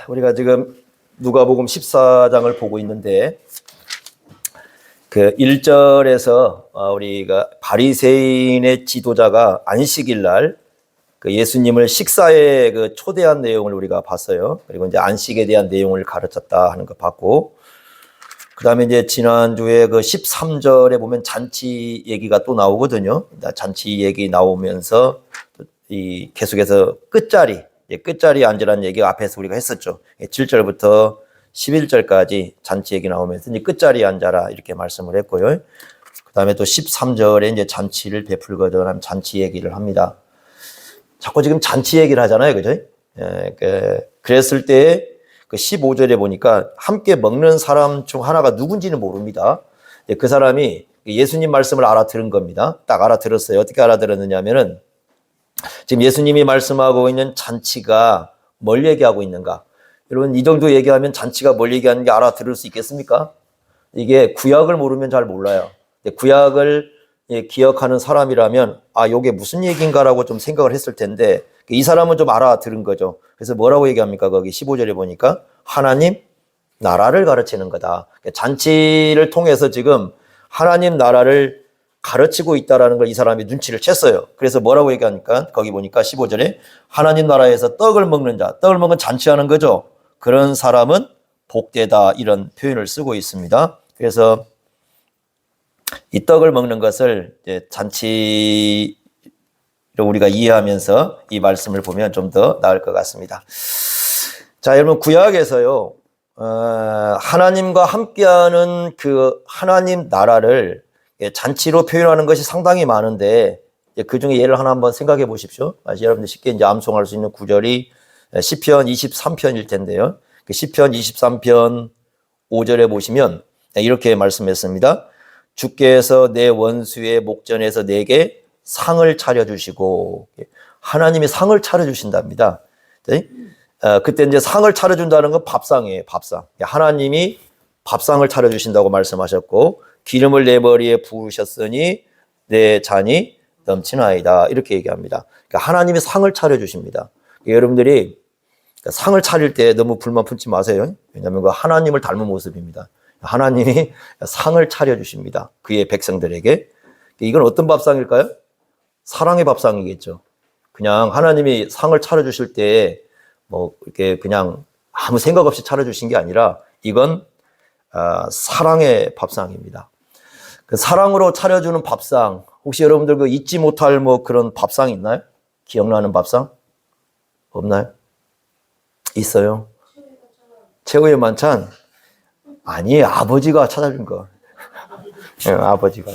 우리가 지금 누가복음 14장을 보고 있는데 그 1절에서 우리가 바리새인의 지도자가 안식일 날 그 예수님을 식사에 그 초대한 내용을 우리가 봤어요. 그리고 이제 안식에 대한 내용을 가르쳤다 하는 거 봤고, 그 다음에 이제 지난주에 그 13절에 보면 잔치 얘기가 또 나오거든요. 잔치 얘기 나오면서 이 계속해서 끝자리에 앉으라는 얘기 앞에서 우리가 했었죠. 7절부터 11절까지 잔치 얘기 나오면서 이제 끝자리에 앉아라 이렇게 말씀을 했고요. 그 다음에 또 13절에 이제 잔치를 베풀거든 하면 잔치 얘기를 합니다. 자꾸 지금 잔치 얘기를 하잖아요. 그죠? 그랬을 때 그 15절에 보니까 함께 먹는 사람 중 하나가 누군지는 모릅니다. 그 사람이 예수님 말씀을 알아들은 겁니다. 딱 알아들었어요. 어떻게 알아들었느냐면은 지금 예수님이 말씀하고 있는 잔치가 뭘 얘기하고 있는가? 여러분, 이 정도 얘기하면 잔치가 뭘 얘기하는 게 알아들을 수 있겠습니까? 이게 구약을 모르면 잘 몰라요. 구약을 기억하는 사람이라면 이게 무슨 얘기인가라고 좀 생각을 했을 텐데 이 사람은 좀 알아들은 거죠. 그래서 뭐라고 얘기합니까? 거기 15절에 보니까 하나님 나라를 가르치는 거다. 잔치를 통해서 지금 하나님 나라를 가르치고 있다라는 걸 이 사람이 눈치를 챘어요. 그래서 뭐라고 얘기하니까 거기 보니까 15절에 하나님 나라에서 떡을 먹는 자, 떡을 먹은 잔치하는 거죠. 그런 사람은 복되다 이런 표현을 쓰고 있습니다. 그래서 이 떡을 먹는 것을 이제 잔치로 우리가 이해하면서 이 말씀을 보면 좀 더 나을 것 같습니다. 자, 여러분 구약에서요 하나님과 함께하는 그 하나님 나라를 잔치로 표현하는 것이 상당히 많은데 그 중에 예를 하나 한번 생각해 보십시오. 여러분들 쉽게 이제 암송할 수 있는 구절이 시편 23편일 텐데요. 그 시편 23편 5절에 보시면 이렇게 말씀했습니다. 주께서 내 원수의 목전에서 내게 상을 차려주시고 하나님이 상을 차려주신답니다. 그때 이제 상을 차려준다는 건 밥상이에요. 밥상. 하나님이 밥상을 차려주신다고 말씀하셨고 기름을 내 머리에 부으셨으니 내 잔이 넘치나이다 이렇게 얘기합니다. 그러니까 하나님이 상을 차려주십니다. 여러분들이 상을 차릴 때 너무 불만 품지 마세요. 왜냐하면 그 하나님을 닮은 모습입니다. 하나님이 상을 차려주십니다. 그의 백성들에게. 이건 어떤 밥상일까요? 사랑의 밥상이겠죠. 그냥 하나님이 상을 차려주실 때 뭐 이렇게 그냥 아무 생각 없이 차려주신 게 아니라 이건 사랑의 밥상입니다. 그 사랑으로 차려주는 밥상, 혹시 여러분들 그 잊지 못할 뭐 그런 밥상 있나요? 기억나는 밥상? 없나요? 있어요. 최후의 만찬? 아니에요. 아버지가 찾아준 거. 네, 아버지가.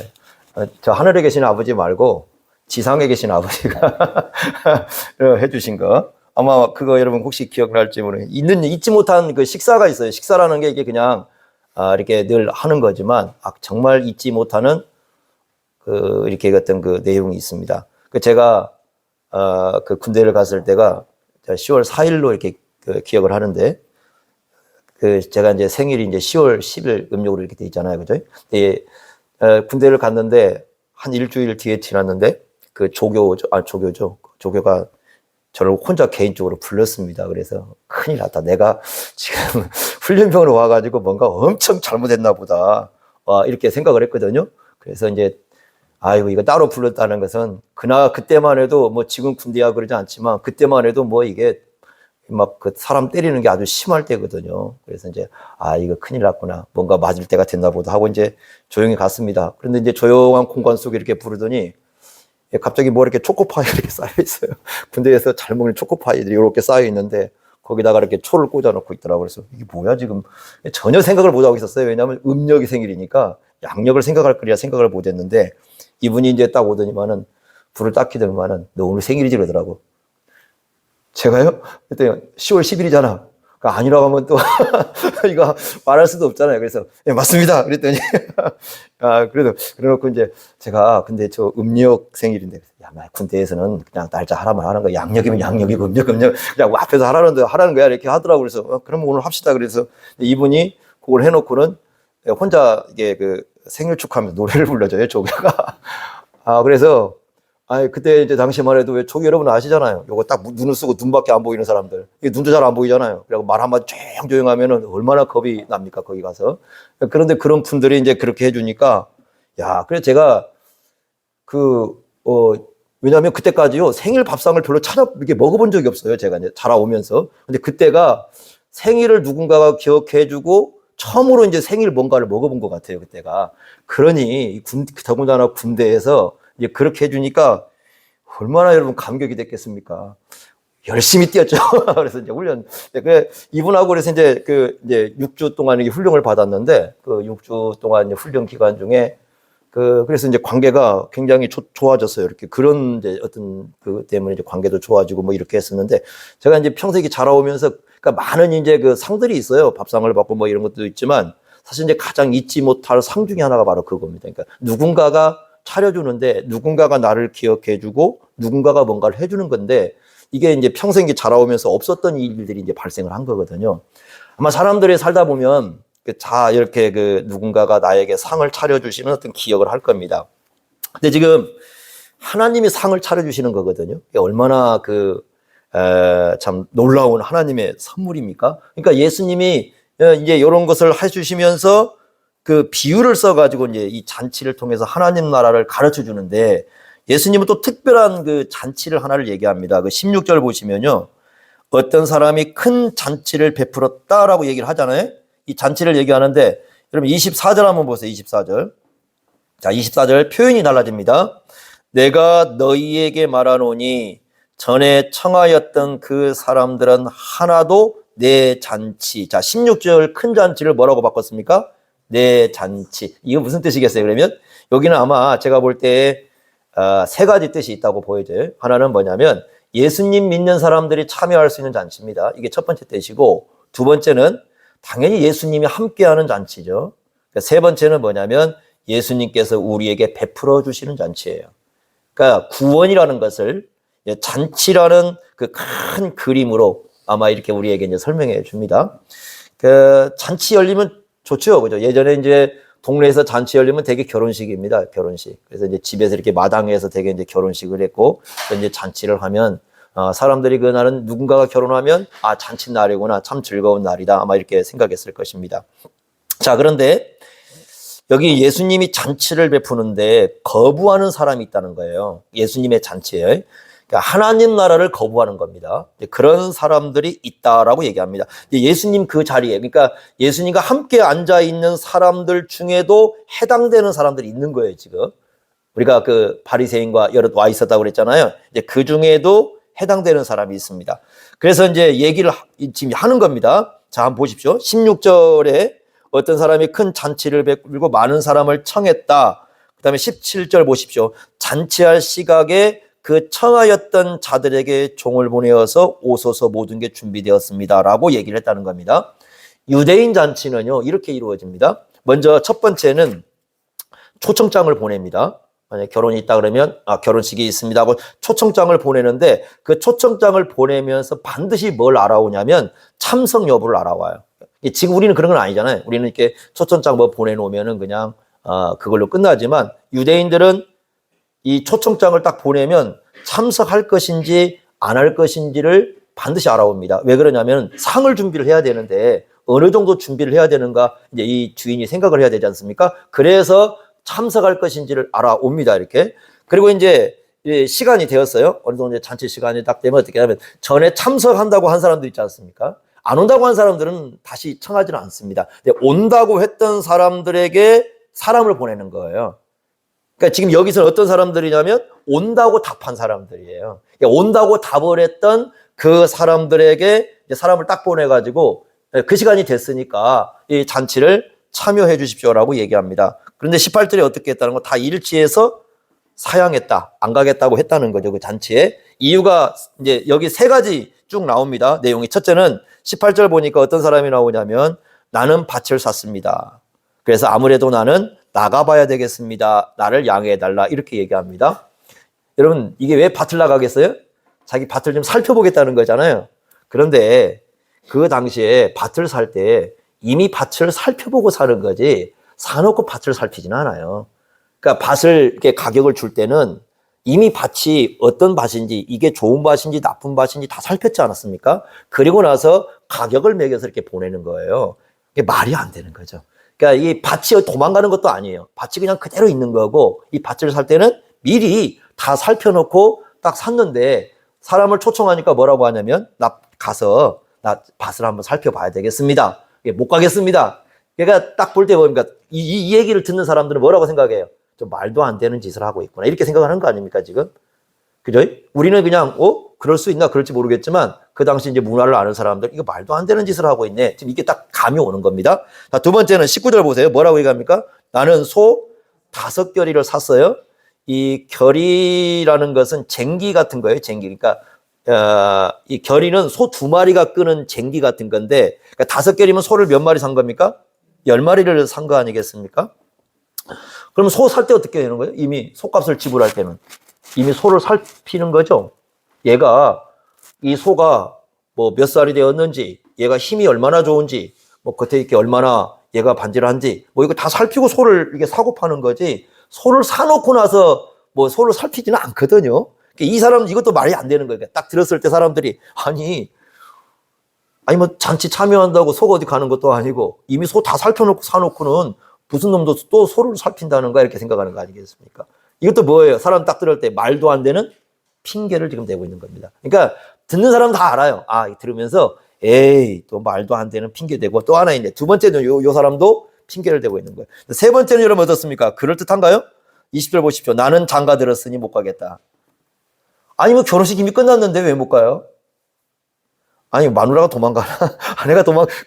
저 하늘에 계신 아버지 말고 지상에 계신 아버지가 해주신 거. 아마 그거 여러분 혹시 기억날지 모르겠어요. 잊지 못한 그 식사가 있어요. 식사라는 게 이게 그냥 이렇게 늘 하는 거지만 정말 잊지 못하는 그 이렇게 어떤 그 내용이 있습니다. 그 제가 그 군대를 갔을 때가 10월 4일로 이렇게 그 기억을 하는데 그 제가 이제 생일이 이제 10월 10일 음력으로 이렇게 돼 있잖아요. 그죠? 군대를 갔는데 한 일주일 뒤에 지났는데 그 조교가 저를 혼자 개인적으로 불렀습니다. 그래서 큰일 났다. 내가 지금 훈련병으로 와가지고 뭔가 엄청 잘못했나 보다. 이렇게 생각을 했거든요. 그래서 이제 이거 따로 불렀다는 것은 그때만 해도 뭐 지금 군대야 그러지 않지만 그때만 해도 뭐 이게 막 그 사람 때리는 게 아주 심할 때거든요. 그래서 이제 이거 큰일 났구나. 뭔가 맞을 때가 됐나 보다 하고 이제 조용히 갔습니다. 그런데 이제 조용한 공간 속에 이렇게 부르더니 갑자기 뭐 이렇게 초코파이 이렇게 쌓여 있어요. 군대에서 잘 먹는 초코파이들이 이렇게 쌓여 있는데 거기다가 이렇게 초를 꽂아놓고 있더라고요. 그래서 이게 뭐야 지금 전혀 생각을 못 하고 있었어요. 왜냐하면 음력이 생일이니까 양력을 생각할 거리야 생각을 못 했는데 이분이 이제 딱 오더니만은 불을 딱 켜더니만은 너 오늘 생일이지 그러더라고. 제가요? 그때 10월 10일이잖아. 아니라고 하면 또 이거 말할 수도 없잖아요. 그래서 맞습니다. 그랬더니 그래도 그래놓고 이제 제가 근데 저 음력 생일인데 군대에서는 그냥 날짜 하라면 하는 거야. 양력이면 양력이고 음력 그냥 앞에서 하라는 거야 이렇게 하더라고. 그래서 그럼 오늘 합시다. 그래서 이분이 그걸 해놓고는 혼자 이게 그 생일 축하하면서 노래를 불러줘요. 조교가. 그래서 아니, 그때 이제 당시만 해도 왜 초기 여러분 아시잖아요. 요거 딱 눈을 쓰고 눈밖에 안 보이는 사람들. 이게 눈도 잘 안 보이잖아요. 그리고 말 한마디 조용조용 하면은 얼마나 겁이 납니까, 거기 가서. 그런데 그런 분들이 이제 그렇게 해주니까, 야, 그래서 제가 왜냐하면 그때까지요, 생일 밥상을 별로 이렇게 먹어본 적이 없어요. 제가 이제 자라오면서. 근데 그때가 생일을 누군가가 기억해주고 처음으로 이제 생일 뭔가를 먹어본 것 같아요. 그때가. 그러니, 더군다나 군대에서 이제 그렇게 해주니까 얼마나 여러분 감격이 됐겠습니까? 열심히 뛰었죠. 그래서 이제 이분하고 그래서 이제 6주 동안 이게 훈련을 받았는데 그 6주 동안 이제 훈련 기간 중에 그래서 이제 관계가 굉장히 좋아졌어요. 이렇게 그런 이제 어떤 때문에 이제 관계도 좋아지고 뭐 이렇게 했었는데 제가 이제 평생에 자라오면서 그러니까 많은 이제 상들이 있어요. 밥상을 받고 뭐 이런 것도 있지만 사실 이제 가장 잊지 못할 상 중에 하나가 바로 그겁니다. 그러니까 누군가가 차려주는데 누군가가 나를 기억해주고 누군가가 뭔가를 해주는 건데 이게 이제 평생 자라오면서 없었던 일들이 이제 발생을 한 거거든요. 아마 사람들이 살다 보면 이렇게 누군가가 나에게 상을 차려주시는 어떤 기억을 할 겁니다. 근데 지금 하나님이 상을 차려주시는 거거든요. 얼마나 참 놀라운 하나님의 선물입니까? 그러니까 예수님이 이제 이런 것을 해주시면서 비유를 써가지고 이제 이 잔치를 통해서 하나님 나라를 가르쳐 주는데 예수님은 또 특별한 잔치를 하나를 얘기합니다. 16절 보시면요. 어떤 사람이 큰 잔치를 베풀었다라고 얘기를 하잖아요. 이 잔치를 얘기하는데 여러분 24절 한번 보세요. 24절. 자, 24절 표현이 달라집니다. 내가 너희에게 말하노니 전에 청하였던 그 사람들은 하나도 내 잔치. 자, 16절 큰 잔치를 뭐라고 바꿨습니까? 내 잔치. 이거 무슨 뜻이겠어요? 그러면 여기는 아마 제가 볼 때 세 가지 뜻이 있다고 보여져요. 하나는 뭐냐면 예수님 믿는 사람들이 참여할 수 있는 잔치입니다. 이게 첫 번째 뜻이고 두 번째는 당연히 예수님이 함께하는 잔치죠. 세 번째는 뭐냐면 예수님께서 우리에게 베풀어 주시는 잔치예요. 그러니까 구원이라는 것을 잔치라는 큰 그림으로 아마 이렇게 우리에게 이제 설명해 줍니다. 잔치 열리면 좋죠. 그죠? 예전에 이제 동네에서 잔치 열리면 되게 결혼식입니다. 결혼식. 그래서 이제 집에서 이렇게 마당에서 되게 이제 결혼식을 했고, 이제 잔치를 하면, 사람들이 그날은 누군가가 결혼하면, 잔치 날이구나. 참 즐거운 날이다. 아마 이렇게 생각했을 것입니다. 자, 그런데 여기 예수님이 잔치를 베푸는데 거부하는 사람이 있다는 거예요. 예수님의 잔치에. 그러니까 하나님 나라를 거부하는 겁니다. 그런 사람들이 있다라고 얘기합니다. 예수님 그 자리에, 그러니까 예수님과 함께 앉아 있는 사람들 중에도 해당되는 사람들이 있는 거예요, 지금. 우리가 바리새인과 여럿 와 있었다고 그랬잖아요. 이제 그 중에도 해당되는 사람이 있습니다. 그래서 이제 얘기를 지금 하는 겁니다. 자, 한번 보십시오. 16절에 어떤 사람이 큰 잔치를 베풀고 많은 사람을 청했다. 그 다음에 17절 보십시오. 잔치할 시각에 청하였던 자들에게 종을 보내어서 오소서 모든 게 준비되었습니다. 라고 얘기를 했다는 겁니다. 유대인 잔치는요, 이렇게 이루어집니다. 먼저 첫 번째는 초청장을 보냅니다. 만약에 결혼이 있다 그러면, 결혼식이 있습니다 하고 초청장을 보내는데 그 초청장을 보내면서 반드시 뭘 알아오냐면 참석 여부를 알아와요. 지금 우리는 그런 건 아니잖아요. 우리는 이렇게 초청장 뭐 보내놓으면은 그냥, 그걸로 끝나지만 유대인들은 이 초청장을 딱 보내면 참석할 것인지 안 할 것인지를 반드시 알아옵니다. 왜 그러냐면 상을 준비를 해야 되는데 어느 정도 준비를 해야 되는가 이제 이 주인이 생각을 해야 되지 않습니까? 그래서 참석할 것인지를 알아옵니다. 이렇게. 그리고 이제 시간이 되었어요. 어느 정도 잔치 시간이 딱 되면 어떻게 하면 전에 참석한다고 한 사람들 있지 않습니까? 안 온다고 한 사람들은 다시 청하지는 않습니다. 근데 온다고 했던 사람들에게 사람을 보내는 거예요. 그러니까 지금 여기서는 어떤 사람들이냐면 온다고 답한 사람들이에요. 그러니까 온다고 답을 했던 그 사람들에게 사람을 딱 보내가지고 그 시간이 됐으니까 이 잔치를 참여해 주십시오라고 얘기합니다. 그런데 18절에 어떻게 했다는 거 다 일치해서 사양했다. 안 가겠다고 했다는 거죠. 그 잔치에. 이유가 이제 여기 세 가지 쭉 나옵니다. 내용이. 첫째는 18절 보니까 어떤 사람이 나오냐면 나는 밭을 샀습니다. 그래서 아무래도 나는 나가봐야 되겠습니다. 나를 양해해달라. 이렇게 얘기합니다. 여러분, 이게 왜 밭을 나가겠어요? 자기 밭을 좀 살펴보겠다는 거잖아요. 그런데 그 당시에 밭을 살 때 이미 밭을 살펴보고 사는 거지 사놓고 밭을 살피지는 않아요. 그러니까 밭을 이렇게 가격을 줄 때는 이미 밭이 어떤 밭인지, 이게 좋은 밭인지 나쁜 밭인지 다 살폈지 않았습니까? 그리고 나서 가격을 매겨서 이렇게 보내는 거예요. 이게 말이 안 되는 거죠. 그러니까 이 밭이 도망가는 것도 아니에요. 밭이 그냥 그대로 있는 거고, 이 밭을 살 때는 미리 다 살펴놓고 딱 샀는데, 사람을 초청하니까 뭐라고 하냐면, 나 가서 나 밭을 한번 살펴봐야 되겠습니다. 못 가겠습니다. 그러니까 딱 볼 때 보니까 이 얘기를 듣는 사람들은 뭐라고 생각해요? 좀 말도 안 되는 짓을 하고 있구나. 이렇게 생각하는 거 아닙니까, 지금? 그죠? 우리는 그냥, 그럴 수 있나? 그럴지 모르겠지만, 그 당시 이제 문화를 아는 사람들, 이거 말도 안 되는 짓을 하고 있네. 지금 이게 딱 감이 오는 겁니다. 자, 두 번째는 19절 보세요. 뭐라고 얘기합니까? 나는 소 5겨리를 샀어요. 이 겨리라는 것은 쟁기 같은 거예요, 쟁기. 그러니까, 이 겨리는 소 2마리가 끄는 쟁기 같은 건데, 그러니까 5겨리면 소를 몇 마리 산 겁니까? 10마리를 산 거 아니겠습니까? 그럼 소 살 때 어떻게 되는 거예요? 이미 소값을 지불할 때는. 이미 소를 살피는 거죠. 얘가, 이 소가 뭐 몇 살이 되었는지, 얘가 힘이 얼마나 좋은지, 뭐 겉에 이렇게 얼마나 얘가 반질한지, 뭐 이거 다 살피고 소를 이게 사고 파는 거지, 소를 사놓고 나서 뭐 소를 살피지는 않거든요. 이 사람, 이것도 말이 안 되는 거예요. 딱 들었을 때 사람들이, 아니 뭐 잔치 참여한다고 소가 어디 가는 것도 아니고, 이미 소 다 살펴놓고 사놓고는 무슨 놈도 또 소를 살핀다는 거야, 이렇게 생각하는 거 아니겠습니까? 이것도 뭐예요? 사람 딱 들을 때 말도 안 되는 핑계를 지금 대고 있는 겁니다. 그러니까 듣는 사람 다 알아요. 들으면서 에이, 또 말도 안 되는 핑계 대고, 또 하나 있네. 두 번째는 요 사람도 핑계를 대고 있는 거예요. 세 번째는 여러분 어떻습니까? 그럴듯한가요? 20절 보십시오. 나는 장가 들었으니 못 가겠다. 아니 뭐 결혼식 이미 끝났는데 왜 못 가요? 아니 마누라가 도망가나?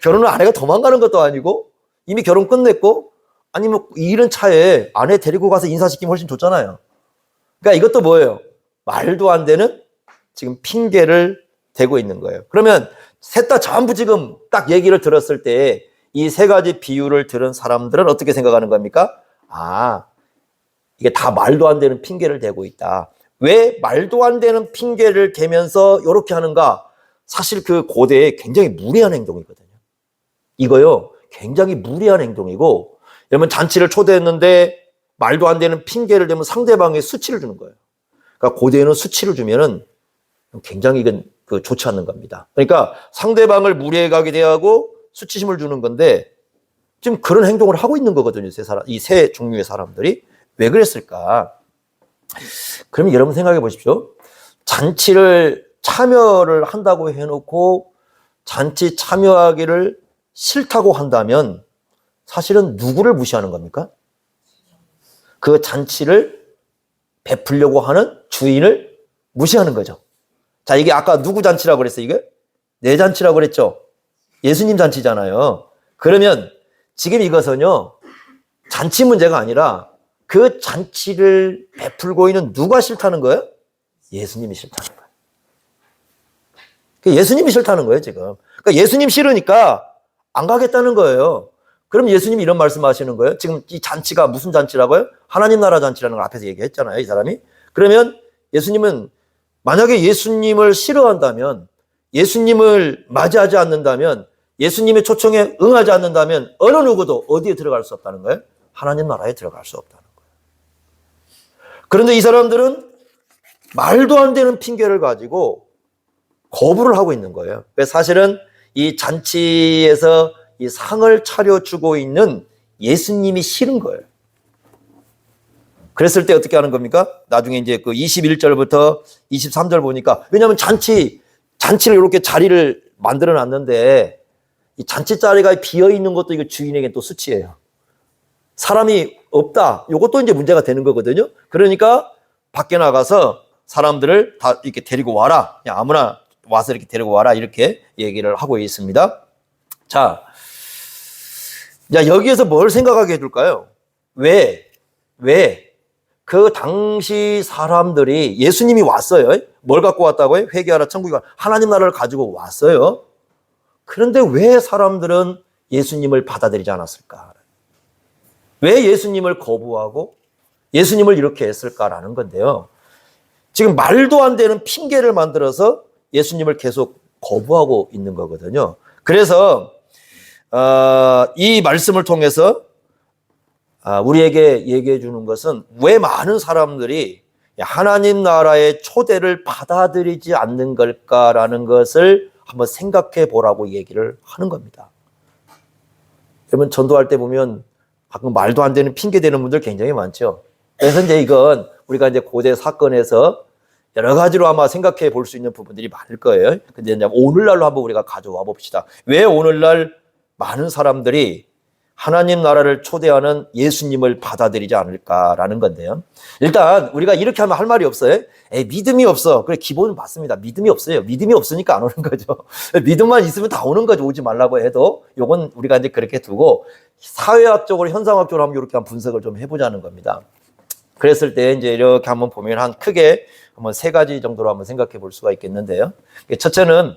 결혼을 아내가 도망가는 것도 아니고, 이미 결혼 끝냈고, 아니 뭐 이런 차에 아내 데리고 가서 인사시키면 훨씬 좋잖아요. 그러니까 이것도 뭐예요? 말도 안 되는 지금 핑계를 대고 있는 거예요. 그러면 셋 다 전부 지금 딱 얘기를 들었을 때 이 세 가지 비유를 들은 사람들은 어떻게 생각하는 겁니까? 이게 다 말도 안 되는 핑계를 대고 있다. 왜 말도 안 되는 핑계를 대면서 이렇게 하는가? 사실 그 고대에 굉장히 무례한 행동이거든요. 이거요, 굉장히 무례한 행동이고, 여러분 잔치를 초대했는데 말도 안 되는 핑계를 대면 상대방에 수치를 주는 거예요. 그러니까 고대에는 수치를 주면은 굉장히 이건 좋지 않는 겁니다. 그러니까 상대방을 무례하게 대하고 수치심을 주는 건데, 지금 그런 행동을 하고 있는 거거든요. 이 세 종류의 사람들이. 왜 그랬을까? 그러면 여러분 생각해 보십시오. 잔치를 참여를 한다고 해놓고 잔치 참여하기를 싫다고 한다면 사실은 누구를 무시하는 겁니까? 그 잔치를 베풀려고 하는 주인을 무시하는 거죠. 자, 이게 아까 누구 잔치라고 그랬어요? 이게? 내 잔치라고 그랬죠? 예수님 잔치잖아요. 그러면 지금 이것은요, 잔치 문제가 아니라 그 잔치를 베풀고 있는 누가 싫다는 거예요? 예수님이 싫다는 거예요. 예수님이 싫다는 거예요, 지금. 그러니까 예수님 싫으니까 안 가겠다는 거예요. 그럼 예수님이 이런 말씀 하시는 거예요? 지금 이 잔치가 무슨 잔치라고요? 하나님 나라 잔치라는 걸 앞에서 얘기했잖아요, 이 사람이. 그러면 예수님은, 만약에 예수님을 싫어한다면, 예수님을 맞이하지 않는다면, 예수님의 초청에 응하지 않는다면 어느 누구도 어디에 들어갈 수 없다는 거예요? 하나님 나라에 들어갈 수 없다는 거예요. 그런데 이 사람들은 말도 안 되는 핑계를 가지고 거부를 하고 있는 거예요. 사실은 이 잔치에서 이 상을 차려주고 있는 예수님이 싫은 거예요. 그랬을 때 어떻게 하는 겁니까? 나중에 이제 그 21절부터 23절 보니까, 왜냐하면 잔치를 이렇게 자리를 만들어 놨는데, 이 잔치 자리가 비어 있는 것도 이거 주인에게 또 수치예요. 사람이 없다. 이것도 이제 문제가 되는 거거든요. 그러니까 밖에 나가서 사람들을 다 이렇게 데리고 와라. 그냥 아무나 와서 이렇게 데리고 와라. 이렇게 얘기를 하고 있습니다. 자, 여기에서 뭘 생각하게 해줄까요? 왜 그 당시 사람들이, 예수님이 왔어요. 뭘 갖고 왔다고요? 회개하라, 천국이 와. 하나님 나라를 가지고 왔어요. 그런데 왜 사람들은 예수님을 받아들이지 않았을까? 왜 예수님을 거부하고 예수님을 이렇게 했을까라는 건데요. 지금 말도 안 되는 핑계를 만들어서 예수님을 계속 거부하고 있는 거거든요. 그래서 이 말씀을 통해서 우리에게 얘기해 주는 것은, 왜 많은 사람들이 하나님 나라의 초대를 받아들이지 않는 걸까라는 것을 한번 생각해 보라고 얘기를 하는 겁니다. 여러분, 전도할 때 보면 가끔 말도 안 되는 핑계 대는 분들 굉장히 많죠. 그래서 이제 이건 우리가 이제 고대 사건에서 여러 가지로 아마 생각해 볼 수 있는 부분들이 많을 거예요. 근데 이제 오늘날로 한번 우리가 가져와 봅시다. 왜 오늘날 많은 사람들이 하나님 나라를 초대하는 예수님을 받아들이지 않을까라는 건데요. 일단 우리가 이렇게 하면 할 말이 없어요. 믿음이 없어. 그래, 기본은 맞습니다. 믿음이 없어요. 믿음이 없으니까 안 오는 거죠. 믿음만 있으면 다 오는 거죠. 오지 말라고 해도. 요건 우리가 이제 그렇게 두고 사회학적으로, 현상학적으로 한번 이렇게 분석을 좀 해보자는 겁니다. 그랬을 때 이제 이렇게 한번 보면 한 크게 한번 세 가지 정도로 한번 생각해 볼 수가 있겠는데요. 첫째는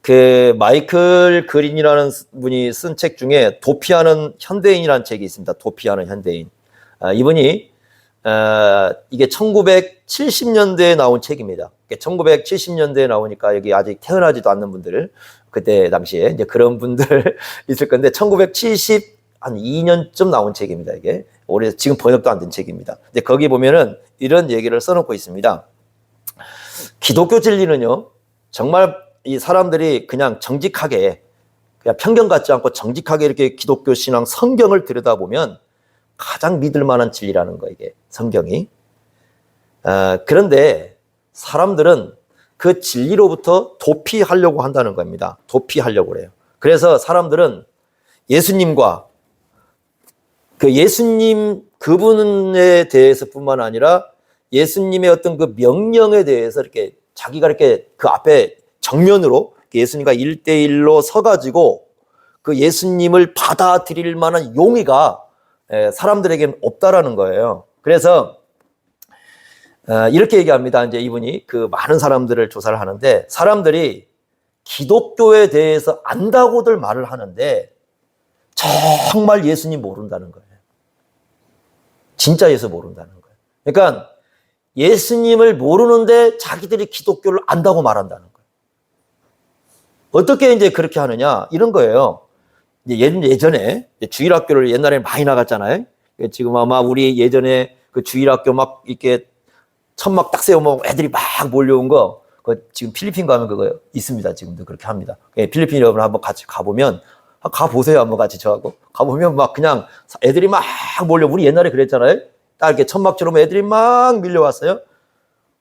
그 마이클 그린이라는 분이 쓴 책 중에 도피하는 현대인이라는 책이 있습니다. 도피하는 현대인. 이분이 이게 1970년대에 나온 책입니다. 1970년대에 나오니까 여기 아직 태어나지도 않는 분들, 그때 당시에 이제 그런 분들 있을 건데 1972년쯤 나온 책입니다. 이게 올해 지금 번역도 안 된 책입니다. 근데 거기 보면은 이런 얘기를 써놓고 있습니다. 기독교 진리는요, 정말 이 사람들이 그냥 정직하게, 그냥 편견 갖지 않고 정직하게 이렇게 기독교 신앙 성경을 들여다보면 가장 믿을 만한 진리라는 거, 이게 성경이. 그런데 사람들은 그 진리로부터 도피하려고 한다는 겁니다. 도피하려고 그래요. 그래서 사람들은 예수님과 그 예수님 그분에 대해서 뿐만 아니라 예수님의 어떤 그 명령에 대해서 이렇게 자기가 이렇게 그 앞에 정면으로 예수님과 1대1로 서가지고 그 예수님을 받아들일 만한 용의가 사람들에게는 없다라는 거예요. 그래서 이렇게 얘기합니다. 이제 이분이 그 많은 사람들을 조사를 하는데 사람들이 기독교에 대해서 안다고들 말을 하는데 정말 예수님 모른다는 거예요. 진짜 예수 모른다는 거예요. 그러니까 예수님을 모르는데 자기들이 기독교를 안다고 말한다는 거예요. 어떻게 이제 그렇게 하느냐? 이런 거예요. 예전에 주일학교를 옛날에 많이 나갔잖아요. 지금 아마 우리 예전에 그 주일학교 막 이렇게 천막 딱 세우면 애들이 막 몰려온 거, 지금 필리핀 가면 그거 있습니다. 지금도 그렇게 합니다. 필리핀 여러분 한번 같이 가보면, 가보세요. 한번 같이 저하고. 가보면 막 그냥 애들이 막 몰려. 우리 옛날에 그랬잖아요. 딱 이렇게 천막처럼 애들이 막 밀려왔어요.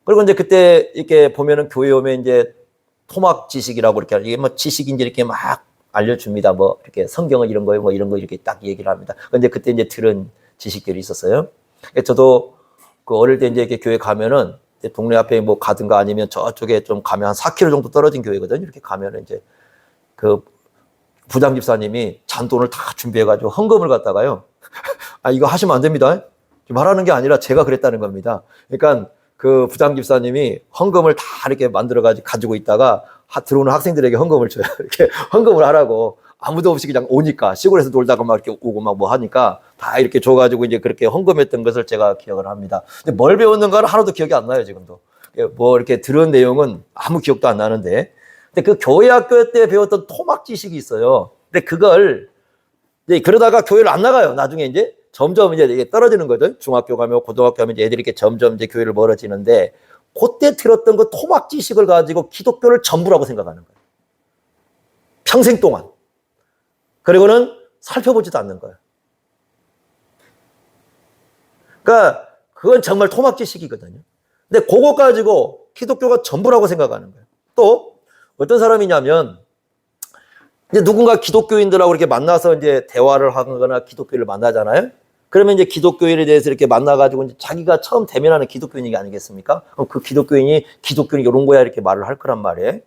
그리고 이제 그때 이렇게 보면은 교회 오면 이제 토막 지식이라고 이렇게, 이게 뭐 지식인지 이렇게 막 알려줍니다. 뭐 이렇게 성경은 이런 거예요. 뭐 이런 거 이렇게 딱 얘기를 합니다. 근데 그때 이제 들은 지식들이 있었어요. 저도 그 어릴 때 이제 이렇게 교회 가면은 동네 앞에 뭐 가든가 아니면 저쪽에 좀 가면 한 4km 정도 떨어진 교회거든요. 이렇게 가면은 이제 그 부장 집사님이 잔돈을 다 준비해가지고 헌금을 갖다가요. 이거 하시면 안 됩니다. 말하는 게 아니라 제가 그랬다는 겁니다. 그러니까 그 부장 집사님이 헌금을 다 이렇게 만들어가지고 가지고 있다가 들어오는 학생들에게 헌금을 줘요. 이렇게 헌금을 하라고. 아무도 없이 그냥 오니까 시골에서 놀다가 막 이렇게 오고 막 뭐 하니까 다 이렇게 줘가지고 이제 그렇게 헌금했던 것을 제가 기억을 합니다. 근데 뭘 배웠는가는 하나도 기억이 안 나요, 지금도. 뭐 이렇게 들은 내용은 아무 기억도 안 나는데. 근데 그 교회 학교 때 배웠던 토막 지식이 있어요. 근데 그걸 이제 그러다가 교회를 안 나가요. 나중에 이제 점점 이제 이게 떨어지는 거죠. 중학교 가면 고등학교 가면 이제 애들이 이렇게 점점 이제 교회를 멀어지는데 그때 들었던 그 토막 지식을 가지고 기독교를 전부라고 생각하는 거예요. 평생 동안. 그리고는 살펴보지도 않는 거예요. 그러니까 그건 정말 토막 지식이거든요. 근데 그거 가지고 기독교가 전부라고 생각하는 거예요. 또 어떤 사람이냐면 이제 누군가 기독교인들하고 이렇게 만나서 이제 대화를 하거나 기독교를 만나잖아요. 그러면 이제 기독교인에 대해서 이렇게 만나가지고 이제 자기가 처음 대면하는 기독교인이 아니겠습니까? 그럼 그 기독교인이 이런 거야 이렇게 말을 할 거란 말이에요.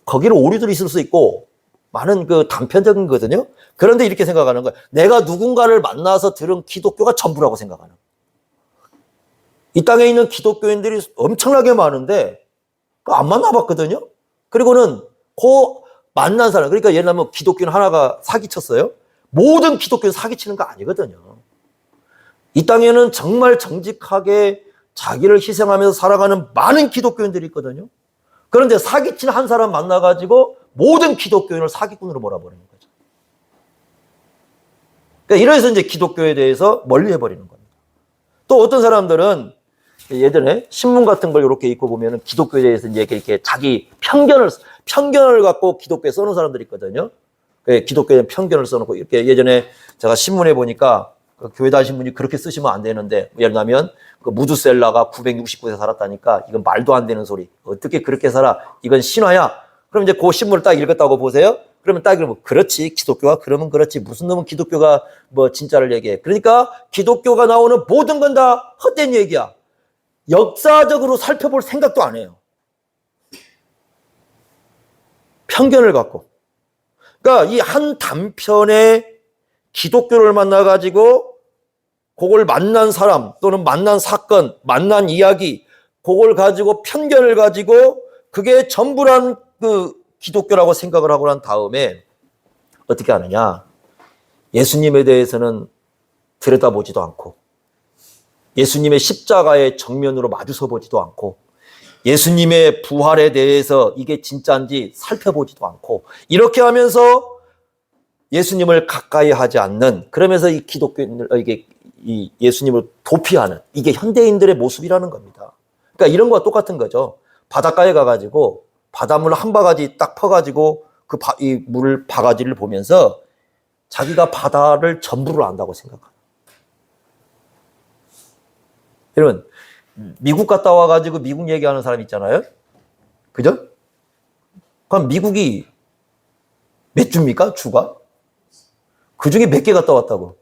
거기는 오류들이 있을 수 있고 많은 그 단편적인 거거든요. 그런데 이렇게 생각하는 거예요. 내가 누군가를 만나서 들은 기독교가 전부라고 생각하는 거예요. 이 땅에 있는 기독교인들이 엄청나게 많은데 안 만나봤거든요. 그리고는 그 만난 사람, 그러니까 예를 들면 기독교인 하나가 사기쳤어요. 모든 기독교인 사기치는 거 아니거든요. 이 땅에는 정말 정직하게 자기를 희생하면서 살아가는 많은 기독교인들이 있거든요. 그런데 사기친 한 사람 만나가지고 모든 기독교인을 사기꾼으로 몰아버리는 거죠. 그러니까 이래서 이제 기독교에 대해서 멀리 해버리는 겁니다. 또 어떤 사람들은 예전에 신문 같은 걸 이렇게 읽고 보면은 기독교에 대해서 이제 이렇게 자기 편견을 갖고 기독교에 써놓은 사람들이 있거든요. 기독교에 편견을 써놓고 이렇게 예전에 제가 신문에 보니까 그 교회 다니신 분이 그렇게 쓰시면 안 되는데 예를 들면 그 무드셀라가 969세 살았다니까 이건 말도 안 되는 소리. 어떻게 그렇게 살아? 이건 신화야. 그럼 이제 그 신문을 딱 읽었다고 보세요. 그러면 딱 읽으면 그렇지 기독교가 그러면 그렇지 무슨 놈은 기독교가 뭐 진짜를 얘기해. 그러니까 기독교가 나오는 모든 건 다 헛된 얘기야. 역사적으로 살펴볼 생각도 안 해요. 편견을 갖고. 그러니까 이 한 단편의 기독교를 만나가지고 그걸 만난 사람 또는 만난 사건, 만난 이야기 그걸 가지고 편견을 가지고 그게 전부란 그 기독교라고 생각을 하고 난 다음에 어떻게 하느냐. 예수님에 대해서는 들여다보지도 않고 예수님의 십자가의 정면으로 마주서 보지도 않고 예수님의 부활에 대해서 이게 진짜인지 살펴보지도 않고 이렇게 하면서 예수님을 가까이 하지 않는 그러면서 이 기독교인들 이게 이 예수님을 도피하는 이게 현대인들의 모습이라는 겁니다. 그러니까 이런 거와 똑같은 거죠. 바닷가에 가가지고 바닷물 한 바가지 딱 퍼가지고 이 물 바가지를 보면서 자기가 바다를 전부를 안다고 생각합니다. 여러분 미국 갔다 와가지고 미국 얘기하는 사람 있잖아요. 그죠? 그럼 미국이 몇 주입니까? 주가? 그 중에 몇 개 갔다 왔다고?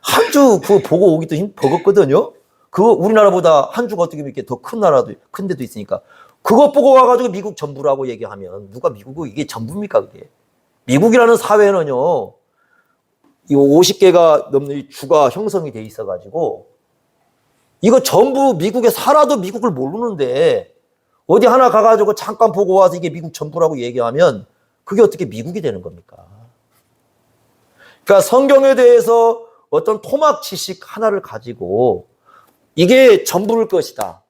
한 주 그거 보고 오기도 버겁거든요. 그거 우리나라보다 한 주가 어떻게 이렇게 더 큰 나라도 큰 데도 있으니까 그거 보고 와가지고 미국 전부라고 얘기하면 누가 미국이 이게 전부입니까 그게? 미국이라는 사회는요. 이 50개가 넘는 주가 형성이 돼 있어가지고 이거 전부 미국에 살아도 미국을 모르는데 어디 하나 가가지고 잠깐 보고 와서 이게 미국 전부라고 얘기하면 그게 어떻게 미국이 되는 겁니까? 그러니까 성경에 대해서 어떤 토막 지식 하나를 가지고 이게 전부일 것이다.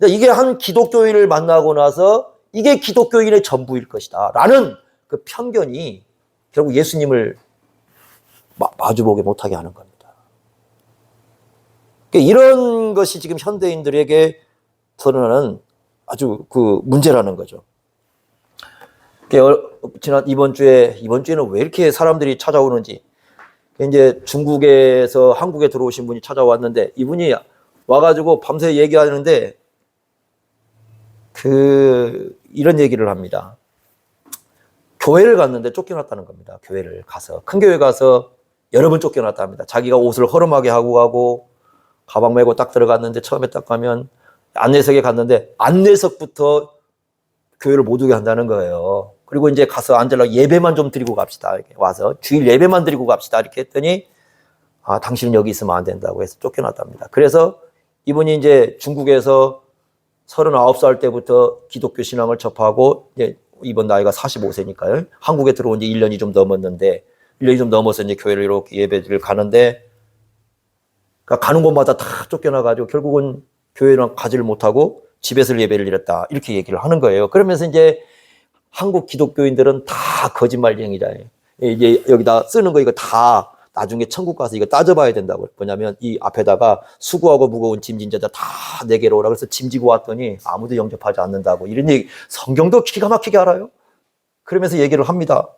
이게 한 기독교인을 만나고 나서 이게 기독교인의 전부일 것이다. 라는 그 편견이 결국 예수님을 마주보게 못하게 하는 겁니다. 이런 것이 지금 현대인들에게 드러나는 아주 그 문제라는 거죠. 이번 주에는 왜 이렇게 사람들이 찾아오는지. 이제 중국에서 한국에 들어오신 분이 찾아왔는데 이분이 와가지고 밤새 얘기하는데 이런 얘기를 합니다. 교회를 갔는데 쫓겨났다는 겁니다. 교회를 가서 큰 교회 가서 여러 번 쫓겨났다 합니다. 자기가 옷을 허름하게 하고 가고 가방 메고 딱 들어갔는데 처음에 딱 가면 안내석에 갔는데 안내석부터 교회를 못 오게 한다는 거예요. 그리고 이제 가서 앉으려고 예배만 좀 드리고 갑시다. 이렇게 와서 주일 예배만 드리고 갑시다. 이렇게 했더니 당신은 여기 있으면 안 된다고 해서 쫓겨났답니다. 그래서 이분이 이제 중국에서 39살 때부터 기독교 신앙을 접하고 이제 이번 나이가 45세니까요. 한국에 들어온 지 1년이 좀 넘었는데 1년이 좀 넘어서 이제 교회를 이렇게 예배를 가는데 그러니까 가는 곳마다 다 쫓겨나가지고 결국은 교회랑 가지를 못하고 집에서 예배를 드렸다. 이렇게 얘기를 하는 거예요. 그러면서 이제 한국 기독교인들은 다 거짓말쟁이잖아요. 이제 여기다 쓰는 거 이거 다 나중에 천국 가서 이거 따져봐야 된다고. 뭐냐면 이 앞에다가 수고하고 무거운 짐진 자들 다 내게로 오라. 그래서 짐 지고 왔더니 아무도 영접하지 않는다고. 이런 얘기 성경도 기가 막히게 알아요. 그러면서 얘기를 합니다.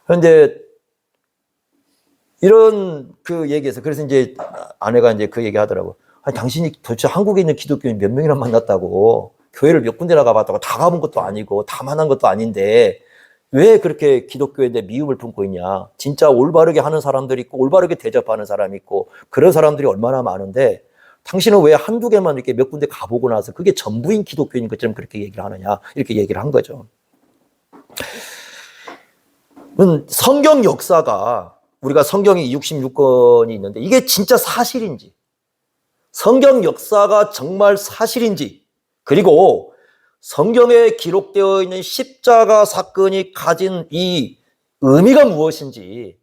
그런데 이런 그 얘기에서 그래서 이제 아내가 이제 그 얘기 하더라고. 아니, 당신이 도대체 한국에 있는 기독교인 몇 명이나 만났다고. 교회를 몇 군데나 가봤다고. 다 가본 것도 아니고 다 만난 것도 아닌데 왜 그렇게 기독교에 대해 미움을 품고 있냐. 진짜 올바르게 하는 사람들이 있고 올바르게 대접하는 사람이 있고 그런 사람들이 얼마나 많은데 당신은 왜 한두 개만 이렇게 몇 군데 가보고 나서 그게 전부인 기독교인 것처럼 그렇게 얘기를 하느냐. 이렇게 얘기를 한 거죠. 성경 역사가 우리가 성경이 66권이 있는데 이게 진짜 사실인지 성경 역사가 정말 사실인지 그리고 성경에 기록되어 있는 십자가 사건이 가진 이 의미가 무엇인지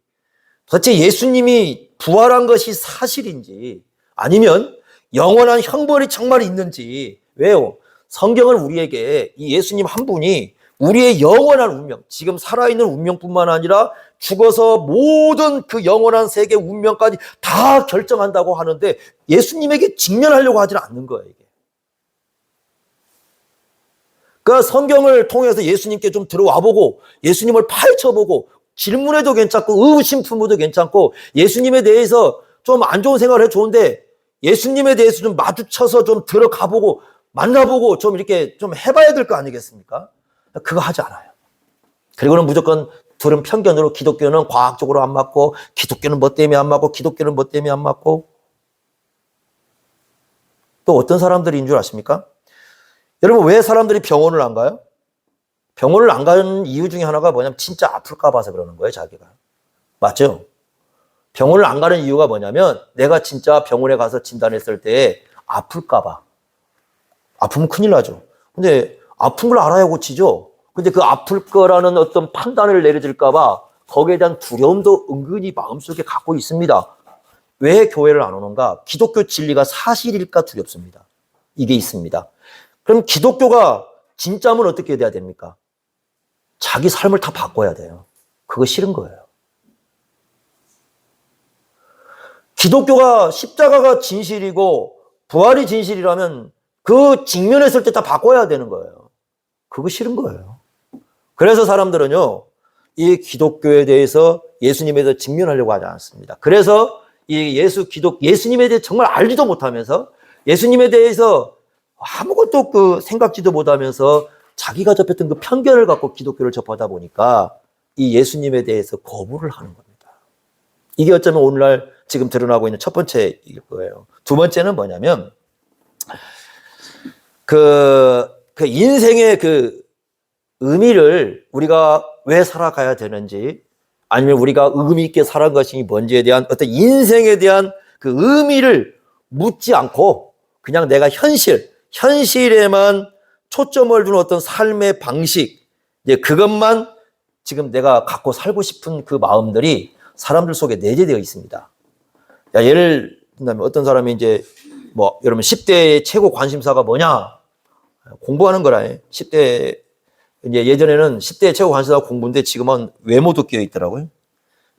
도대체 예수님이 부활한 것이 사실인지 아니면 영원한 형벌이 정말 있는지 왜요? 성경은 우리에게 이 예수님 한 분이 우리의 영원한 운명 지금 살아있는 운명뿐만 아니라 죽어서 모든 그 영원한 세계 운명까지 다 결정한다고 하는데 예수님에게 직면하려고 하지는 않는 거예요, 이게. 그러니까 성경을 통해서 예수님께 좀 들어와 보고 예수님을 파헤쳐보고 질문해도 괜찮고 의심 품어도 괜찮고 예수님에 대해서 좀 안 좋은 생각을 해도 좋은데 예수님에 대해서 좀 마주쳐서 좀 들어가 보고 만나보고 좀 이렇게 좀 해봐야 될 거 아니겠습니까? 그거 하지 않아요. 그리고는 무조건 둘은 편견으로 기독교는 과학적으로 안 맞고 기독교는 뭐 때문에 안 맞고 기독교는 뭐 때문에 안 맞고 또 어떤 사람들인 줄 아십니까? 여러분 왜 사람들이 병원을 안 가요? 병원을 안 가는 이유 중에 하나가 뭐냐면 진짜 아플까 봐서 그러는 거예요, 자기가. 맞죠? 병원을 안 가는 이유가 뭐냐면 내가 진짜 병원에 가서 진단했을 때 아플까 봐. 아프면 큰일 나죠. 근데 아픈 걸 알아야 고치죠. 근데 그 아플 거라는 어떤 판단을 내려질까 봐 거기에 대한 두려움도 은근히 마음속에 갖고 있습니다. 왜 교회를 안 오는가? 기독교 진리가 사실일까 두렵습니다. 이게 있습니다. 그럼 기독교가 진짜면 어떻게 돼야 됩니까? 자기 삶을 다 바꿔야 돼요. 그거 싫은 거예요. 기독교가 십자가가 진실이고 부활이 진실이라면 그 직면했을 때 다 바꿔야 되는 거예요. 그거 싫은 거예요. 그래서 사람들은요, 이 기독교에 대해서 예수님에 대해서 직면하려고 하지 않습니다. 그래서 이 예수님에 대해 정말 알지도 못하면서 예수님에 대해서 아무것도 그 생각지도 못하면서 자기가 접했던 그 편견을 갖고 기독교를 접하다 보니까 이 예수님에 대해서 거부를 하는 겁니다. 이게 어쩌면 오늘날 지금 드러나고 있는 첫 번째일 거예요. 두 번째는 뭐냐면 그 인생의 그 의미를 우리가 왜 살아가야 되는지 아니면 우리가 의미 있게 살아간 것이 뭔지에 대한 어떤 인생에 대한 그 의미를 묻지 않고 그냥 내가 현실에만 초점을 두는 어떤 삶의 방식, 이제 그것만 지금 내가 갖고 살고 싶은 그 마음들이 사람들 속에 내재되어 있습니다. 야, 예를 들면 어떤 사람이 이제 뭐 여러분 10대의 최고 관심사가 뭐냐? 공부하는 거라. 10대 이제 예전에는 10대의 최고 관심사가 공부인데 지금은 외모도 끼어 있더라고요.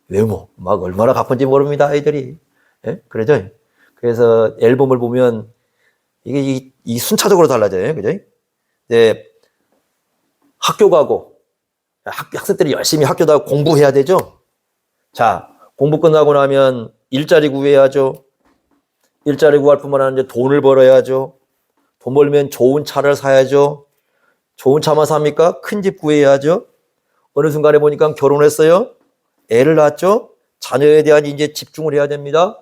외모 막 얼마나 가쁜지 모릅니다, 아이들이. 예? 그러죠? 그래서 앨범을 보면 이게 이 순차적으로 달라져요, 그죠? 네, 학교 가고 학생들이 열심히 학교 다니고 공부해야 되죠. 자, 공부 끝나고 나면 일자리 구해야죠. 일자리 구할 뿐만 아니라 돈을 벌어야죠. 돈 벌면 좋은 차를 사야죠. 좋은 차만 삽니까? 큰 집 구해야죠. 어느 순간에 보니까 결혼했어요. 애를 낳았죠. 자녀에 대한 이제 집중을 해야 됩니다.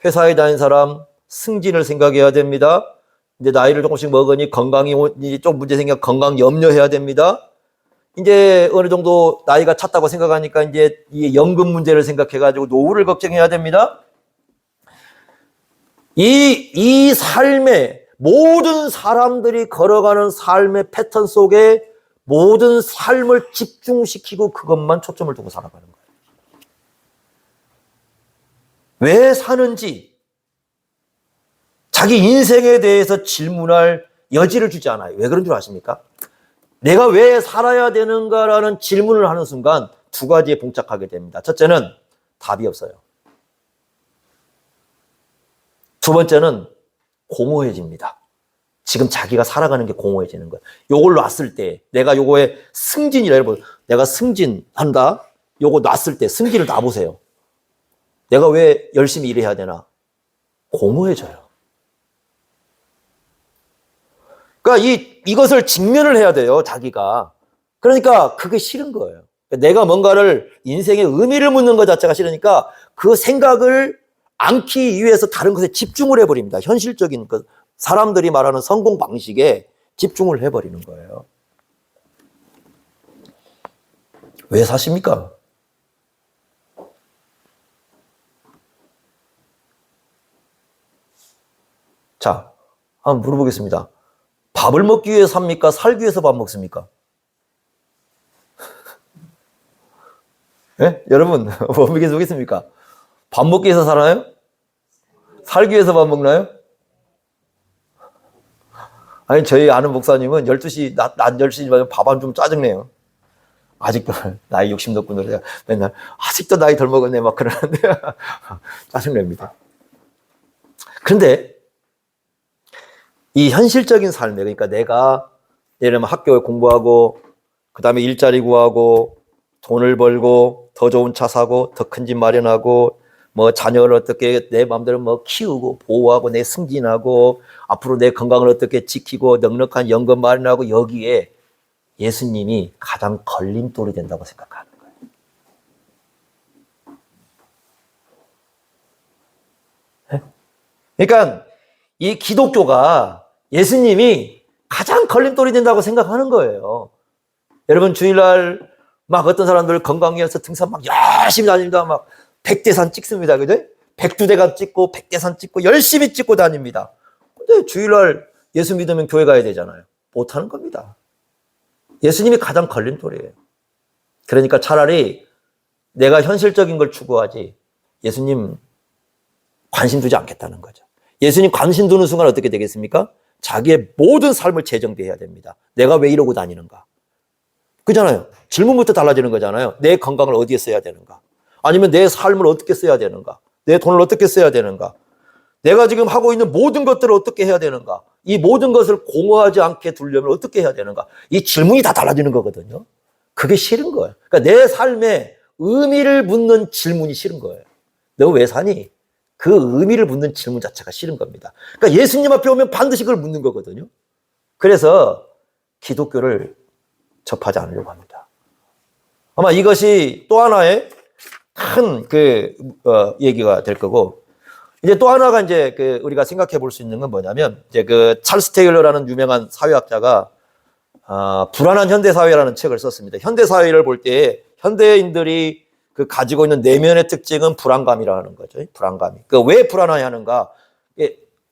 회사에 다니는 사람 승진을 생각해야 됩니다. 이제 나이를 조금씩 먹으니 건강이 좀 문제 생겨 건강 염려해야 됩니다. 이제 어느 정도 나이가 찼다고 생각하니까 이제 이 연금 문제를 생각해가지고 노후를 걱정해야 됩니다. 이 삶에 모든 사람들이 걸어가는 삶의 패턴 속에 모든 삶을 집중시키고 그것만 초점을 두고 살아가는 거예요. 왜 사는지 자기 인생에 대해서 질문할 여지를 주지 않아요. 왜 그런 줄 아십니까? 내가 왜 살아야 되는가라는 질문을 하는 순간 두 가지에 봉착하게 됩니다. 첫째는 답이 없어요. 두 번째는 공허해집니다. 지금 자기가 살아가는 게 공허해지는 거예요. 요걸 놨을 때 내가 요거에 승진이라 여러분 내가 승진한다. 요거 놨을 때 승진을 놔보세요. 내가 왜 열심히 일해야 되나? 공허해져요. 그러니까 이것을 직면을 해야 돼요, 자기가. 그러니까 그게 싫은 거예요. 내가 뭔가를 인생의 의미를 묻는 것 자체가 싫으니까 그 생각을 않기 위해서 다른 것에 집중을 해버립니다. 현실적인 그 사람들이 말하는 성공 방식에 집중을 해버리는 거예요. 왜 사십니까? 자, 한번 물어보겠습니다. 밥을 먹기 위해서 삽니까? 살기 위해서 밥 먹습니까? 네? 여러분, 뭐 믿겠습니까? 밥 먹기 위해서 살아요? 살기 위해서 밥 먹나요? 아니, 저희 아는 목사님은 12시, 낮 10시면 밥하면 좀 짜증내요. 아직도 나이 60 넘고 노래가 맨날 아직도 나이 덜 먹었네 막 그러는데 짜증납니다. 그런데 이 현실적인 삶에, 그러니까 내가 예를 들면 학교에 공부하고 그 다음에 일자리 구하고 돈을 벌고 더 좋은 차 사고 더 큰 집 마련하고 뭐 자녀를 어떻게 내 마음대로 뭐 키우고 보호하고 내 승진하고 앞으로 내 건강을 어떻게 지키고 넉넉한 연금 마련하고, 여기에 예수님이 가장 걸림돌이 된다고 생각하는 거예요. 그러니까 이 기독교가 예수님이 가장 걸림돌이 된다고 생각하는 거예요. 여러분 주일날 막 어떤 사람들 건강위해서 등산 막 열심히 다닙니다. 막 백대산 찍습니다. 그죠? 백두대간 찍고 백대산 찍고 열심히 찍고 다닙니다. 근데 주일날 예수 믿으면 교회 가야 되잖아요. 못하는 겁니다. 예수님이 가장 걸림돌이에요. 그러니까 차라리 내가 현실적인 걸 추구하지 예수님 관심 두지 않겠다는 거죠. 예수님 관심 두는 순간 어떻게 되겠습니까? 자기의 모든 삶을 재정비해야 됩니다. 내가 왜 이러고 다니는가? 그잖아요. 질문부터 달라지는 거잖아요. 내 건강을 어디에 써야 되는가? 아니면 내 삶을 어떻게 써야 되는가? 내 돈을 어떻게 써야 되는가? 내가 지금 하고 있는 모든 것들을 어떻게 해야 되는가? 이 모든 것을 공허하지 않게 두려면 어떻게 해야 되는가? 이 질문이 다 달라지는 거거든요. 그게 싫은 거예요. 그러니까 내 삶에 의미를 묻는 질문이 싫은 거예요. 너 왜 사니? 그 의미를 묻는 질문 자체가 싫은 겁니다. 그러니까 예수님 앞에 오면 반드시 그걸 묻는 거거든요. 그래서 기독교를 접하지 않으려고 합니다. 아마 이것이 또 하나의 큰 얘기가 될 거고, 이제 또 하나가 이제 우리가 생각해 볼 수 있는 건 뭐냐면, 이제 찰스 테일러라는 유명한 사회학자가 불안한 현대사회라는 책을 썼습니다. 현대사회를 볼 때 현대인들이 가지고 있는 내면의 특징은 불안감이라는 거죠. 불안감이. 왜 불안해 하는가?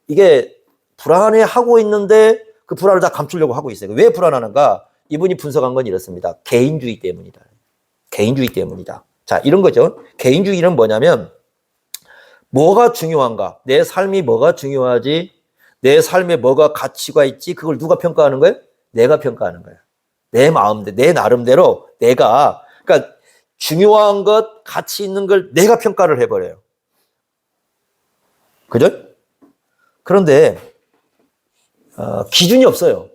이게 불안해 하고 있는데 그 불안을 다 감추려고 하고 있어요. 왜 불안하는가? 이분이 분석한 건 이렇습니다. 개인주의 때문이다. 개인주의 때문이다. 자, 이런 거죠. 개인주의는 뭐냐면, 뭐가 중요한가? 내 삶이 뭐가 중요하지? 내 삶에 뭐가 가치가 있지? 그걸 누가 평가하는 거예요? 내가 평가하는 거예요. 내 마음대로, 내 나름대로 내가, 그러니까 중요한 것, 가치 있는 걸 내가 평가를 해버려요. 그죠? 그런데 기준이 없어요.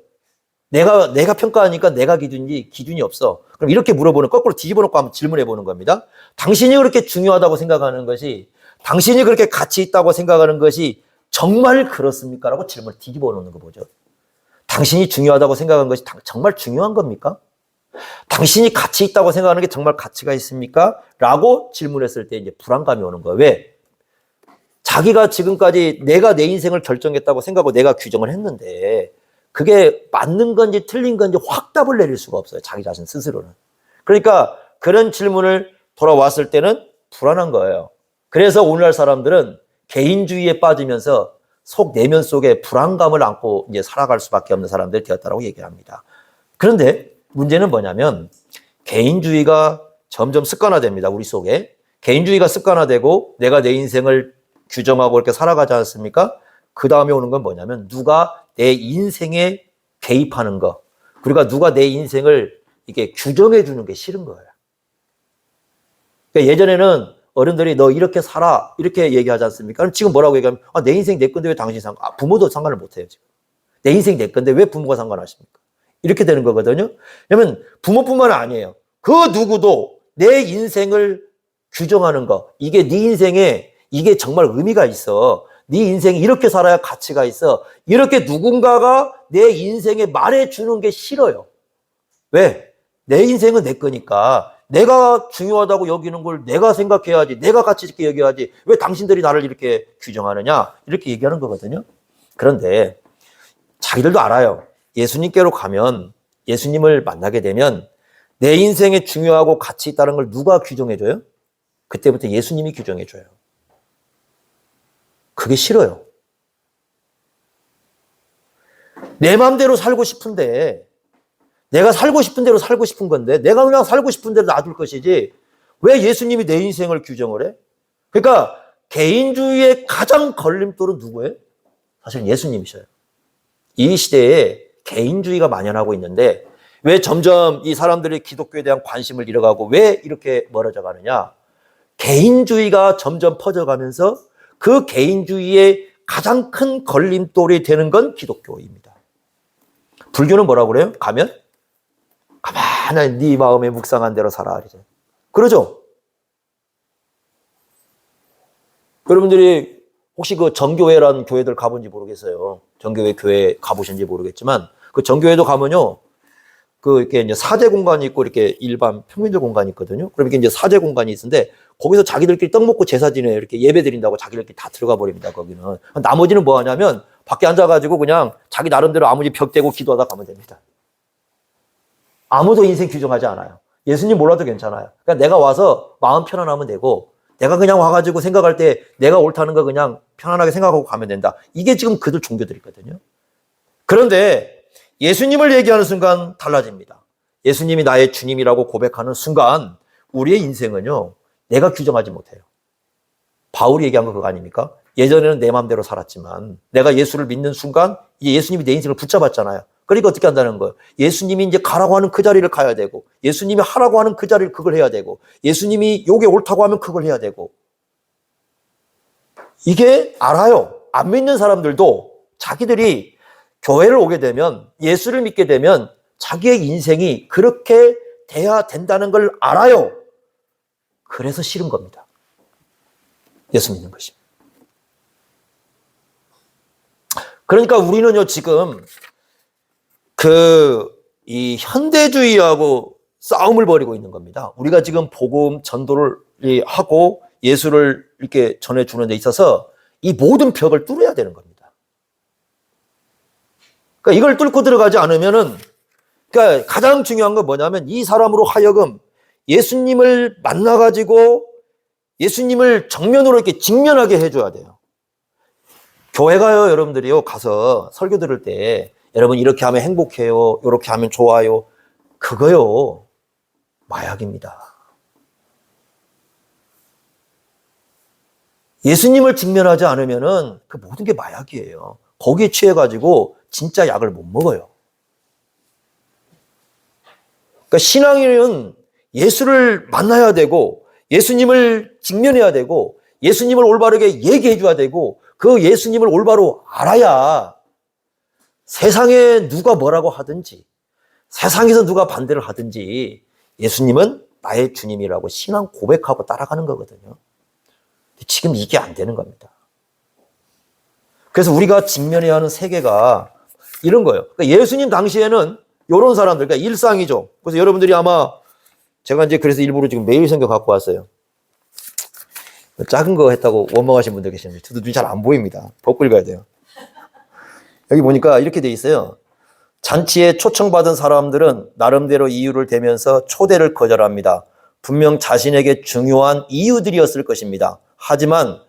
내가 평가하니까 내가 기준이 없어. 그럼 이렇게 물어보는, 거꾸로 뒤집어 놓고 한번 질문해 보는 겁니다. 당신이 그렇게 중요하다고 생각하는 것이, 당신이 그렇게 가치 있다고 생각하는 것이 정말 그렇습니까? 라고 질문을 뒤집어 놓는 거 보죠. 당신이 중요하다고 생각하는 것이 정말 중요한 겁니까? 당신이 가치 있다고 생각하는 게 정말 가치가 있습니까? 라고 질문했을 때 이제 불안감이 오는 거예요. 왜? 자기가 지금까지 내가 내 인생을 결정했다고 생각하고 내가 규정을 했는데 그게 맞는 건지 틀린 건지 확 답을 내릴 수가 없어요. 자기 자신 스스로는. 그러니까 그런 질문을 돌아왔을 때는 불안한 거예요. 그래서 오늘날 사람들은 개인주의에 빠지면서 내면 속에 불안감을 안고 이제 살아갈 수밖에 없는 사람들이 되었다고 얘기를 합니다. 그런데 문제는 뭐냐면 개인주의가 점점 습관화됩니다. 우리 속에. 개인주의가 습관화되고 내가 내 인생을 규정하고 이렇게 살아가지 않습니까? 그 다음에 오는 건 뭐냐면 누가 내 인생에 개입하는 거, 그러니까 누가 내 인생을 이렇게 규정해 주는 게 싫은 거예요. 그러니까 예전에는 어른들이 너 이렇게 살아 이렇게 얘기하지 않습니까? 그럼 지금 뭐라고 얘기하면 내 인생 내 건데 왜 당신이 부모도 상관을 못 해요. 지금 내 인생 내 건데 왜 부모가 상관하십니까? 이렇게 되는 거거든요. 왜냐면 부모뿐만 아니에요. 그 누구도 내 인생을 규정하는 거, 이게 네 인생에 이게 정말 의미가 있어. 네 인생이 이렇게 살아야 가치가 있어. 이렇게 누군가가 내 인생에 말해주는 게 싫어요. 왜? 내 인생은 내 거니까 내가 중요하다고 여기는 걸 내가 생각해야지, 내가 가치 있게 여겨야지. 왜 당신들이 나를 이렇게 규정하느냐? 이렇게 얘기하는 거거든요. 그런데 자기들도 알아요. 예수님께로 가면, 예수님을 만나게 되면 내 인생에 중요하고 가치 있다는 걸 누가 규정해줘요? 그때부터 예수님이 규정해줘요. 그게 싫어요. 내 마음대로 살고 싶은데, 내가 살고 싶은 대로 살고 싶은 건데, 내가 그냥 살고 싶은 대로 놔둘 것이지, 왜 예수님이 내 인생을 규정을 해? 그러니까, 개인주의의 가장 걸림돌은 누구예요? 사실 예수님이셔요. 이 시대에 개인주의가 만연하고 있는데, 왜 점점 이 사람들이 기독교에 대한 관심을 잃어가고 왜 이렇게 멀어져 가느냐? 개인주의가 점점 퍼져가면서 그 개인주의의 가장 큰 걸림돌이 되는 건 기독교입니다. 불교는 뭐라고 그래요? 가면 가만히 네 마음에 묵상한 대로 살아. 그러죠? 여러분들이 혹시 그 정교회라는 교회들 가본지 모르겠어요. 정교회 교회 가보신지 모르겠지만 그 정교회도 가면요. 그 이렇게 이제 사제 공간이 있고 이렇게 일반 평민들 공간이 있거든요. 그럼 이게 이제 사제 공간이 있는데 거기서 자기들끼리 떡 먹고 제사 지내 이렇게 예배 드린다고 자기들끼리 다 들어가 버립니다. 거기는. 나머지는 뭐 하냐면 밖에 앉아가지고 그냥 자기 나름대로 아무리 벽 대고 기도하다 가면 됩니다. 아무도 인생 규정하지 않아요. 예수님 몰라도 괜찮아요. 그러니까 내가 와서 마음 편안하면 되고 내가 그냥 와가지고 생각할 때 내가 옳다는 거 그냥 편안하게 생각하고 가면 된다. 이게 지금 그들 종교들이거든요. 그런데 예수님을 얘기하는 순간 달라집니다. 예수님이 나의 주님이라고 고백하는 순간 우리의 인생은요. 내가 규정하지 못해요. 바울이 얘기한 거 그거 아닙니까? 예전에는 내 마음대로 살았지만 내가 예수를 믿는 순간 이제 예수님이 내 인생을 붙잡았잖아요. 그러니까 어떻게 한다는 거예요? 예수님이 이제 가라고 하는 그 자리를 가야 되고 예수님이 하라고 하는 그 자리를 그걸 해야 되고 예수님이 요게 옳다고 하면 그걸 해야 되고 이게 알아요. 안 믿는 사람들도 자기들이 교회를 오게 되면 예수를 믿게 되면 자기의 인생이 그렇게 돼야 된다는 걸 알아요. 그래서 싫은 겁니다. 예수 믿는 것이. 그러니까 우리는요 지금 이 현대주의하고 싸움을 벌이고 있는 겁니다. 우리가 지금 복음 전도를 하고 예수를 이렇게 전해주는 데 있어서 이 모든 벽을 뚫어야 되는 겁니다. 그러니까 이걸 뚫고 들어가지 않으면은, 그러니까 가장 중요한 건 뭐냐면 이 사람으로 하여금 예수님을 만나가지고 예수님을 정면으로 이렇게 직면하게 해줘야 돼요. 교회 가요, 여러분들이요. 가서 설교 들을 때 여러분 이렇게 하면 행복해요. 이렇게 하면 좋아요. 그거요. 마약입니다. 예수님을 직면하지 않으면은 그 모든 게 마약이에요. 거기에 취해가지고 진짜 약을 못 먹어요. 그러니까 신앙인은 예수를 만나야 되고 예수님을 직면해야 되고 예수님을 올바르게 얘기해 줘야 되고 그 예수님을 올바로 알아야 세상에 누가 뭐라고 하든지 세상에서 누가 반대를 하든지 예수님은 나의 주님이라고 신앙 고백하고 따라가는 거거든요. 지금 이게 안 되는 겁니다. 그래서 우리가 직면해야 하는 세계가 이런 거예요. 그러니까 예수님 당시에는 이런 사람들, 그러니까 일상이죠. 그래서 여러분들이 아마 제가 이제 그래서 일부러 지금 매일 성경 갖고 왔어요. 작은 거 했다고 원망하신 분들 계시는데 저도 눈이 잘 안 보입니다. 벗고 읽어야 돼요. 여기 보니까 이렇게 돼 있어요. 잔치에 초청받은 사람들은 나름대로 이유를 대면서 초대를 거절합니다. 분명 자신에게 중요한 이유들이었을 것입니다. 하지만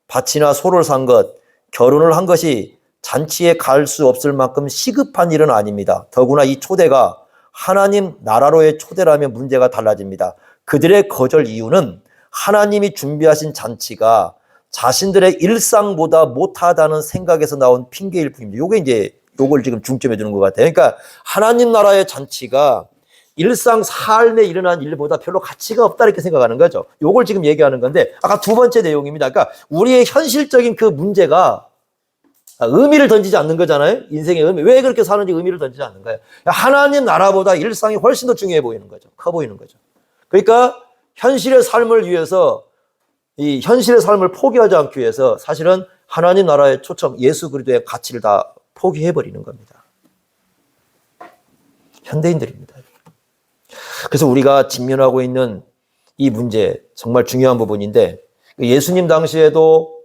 밭이나 소를 산 것, 결혼을 한 것이 잔치에 갈 수 없을 만큼 시급한 일은 아닙니다. 더구나 이 초대가 하나님 나라로의 초대라면 문제가 달라집니다. 그들의 거절 이유는 하나님이 준비하신 잔치가 자신들의 일상보다 못하다는 생각에서 나온 핑계일 뿐입니다. 요게 이제 요걸 지금 중점에 두는 것 같아요. 그러니까 하나님 나라의 잔치가 일상 삶에 일어난 일보다 별로 가치가 없다 이렇게 생각하는 거죠. 요걸 지금 얘기하는 건데 아까 두 번째 내용입니다. 그러니까 우리의 현실적인 그 문제가 의미를 던지지 않는 거잖아요. 인생의 의미. 왜 그렇게 사는지 의미를 던지지 않는 거예요. 하나님 나라보다 일상이 훨씬 더 중요해 보이는 거죠. 커 보이는 거죠. 그러니까 현실의 삶을 위해서 이 현실의 삶을 포기하지 않기 위해서 사실은 하나님 나라의 초청 예수 그리스도의 가치를 다 포기해 버리는 겁니다. 현대인들입니다. 그래서 우리가 직면하고 있는 이 문제 정말 중요한 부분인데 예수님 당시에도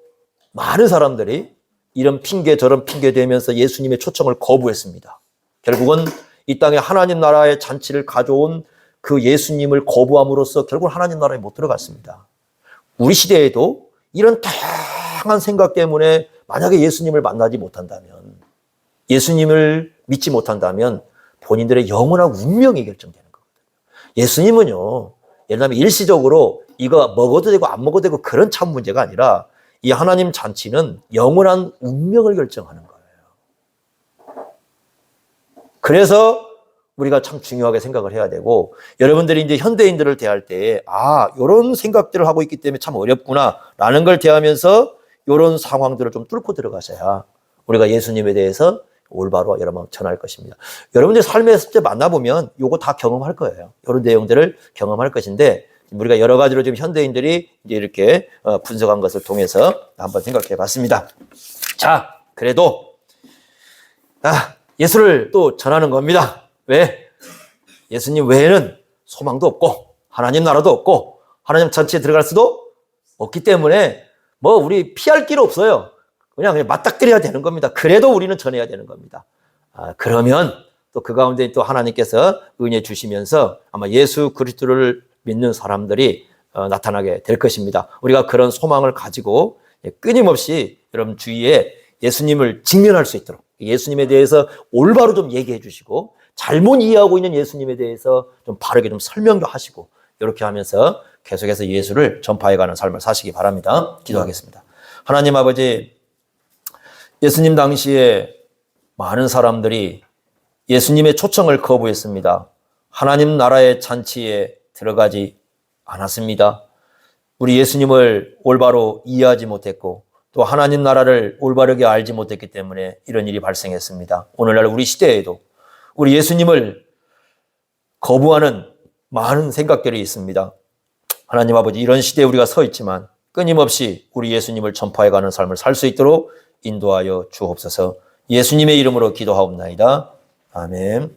많은 사람들이 이런 핑계 저런 핑계 대면서 예수님의 초청을 거부했습니다. 결국은 이 땅에 하나님 나라의 잔치를 가져온 그 예수님을 거부함으로써 결국 하나님 나라에 못 들어갔습니다. 우리 시대에도 이런 다양한 생각 때문에 만약에 예수님을 만나지 못한다면 예수님을 믿지 못한다면 본인들의 영원한 운명이 결정되는 거거든요. 예수님은요, 예를 들면 일시적으로 이거 먹어도 되고 안 먹어도 되고 그런 참 문제가 아니라 이 하나님 잔치는 영원한 운명을 결정하는 거예요. 그래서 우리가 참 중요하게 생각을 해야 되고, 여러분들이 이제 현대인들을 대할 때, 이런 생각들을 하고 있기 때문에 참 어렵구나 라는 걸 대하면서 이런 상황들을 좀 뚫고 들어가셔야 우리가 예수님에 대해서 올바로 여러분 전할 것입니다. 여러분들 삶에서 이제 만나보면 요거 다 경험할 거예요. 이런 내용들을 경험할 것인데, 우리가 여러 가지로 지금 현대인들이 이제 이렇게 분석한 것을 통해서 한번 생각해 봤습니다. 자, 그래도 예수를 또 전하는 겁니다. 왜? 예수님 외에는 소망도 없고 하나님 나라도 없고 하나님 전체에 들어갈 수도 없기 때문에 뭐 우리 피할 길 없어요. 그냥 맞닥뜨려야 되는 겁니다. 그래도 우리는 전해야 되는 겁니다. 그러면 또 그 가운데 또 하나님께서 은혜 주시면서 아마 예수 그리스도를 믿는 사람들이 나타나게 될 것입니다. 우리가 그런 소망을 가지고 끊임없이 여러분 주위에 예수님을 직면할 수 있도록 예수님에 대해서 올바로 좀 얘기해 주시고, 잘못 이해하고 있는 예수님에 대해서 좀 바르게 좀 설명도 하시고, 이렇게 하면서 계속해서 예수를 전파해가는 삶을 사시기 바랍니다. 기도하겠습니다. 하나님 아버지, 예수님 당시에 많은 사람들이 예수님의 초청을 거부했습니다. 하나님 나라의 잔치에 들어가지 않았습니다. 우리 예수님을 올바로 이해하지 못했고 또 하나님 나라를 올바르게 알지 못했기 때문에 이런 일이 발생했습니다. 오늘날 우리 시대에도 우리 예수님을 거부하는 많은 생각들이 있습니다. 하나님 아버지, 이런 시대에 우리가 서 있지만 끊임없이 우리 예수님을 전파해가는 삶을 살 수 있도록 인도하여 주옵소서. 예수님의 이름으로 기도하옵나이다. 아멘.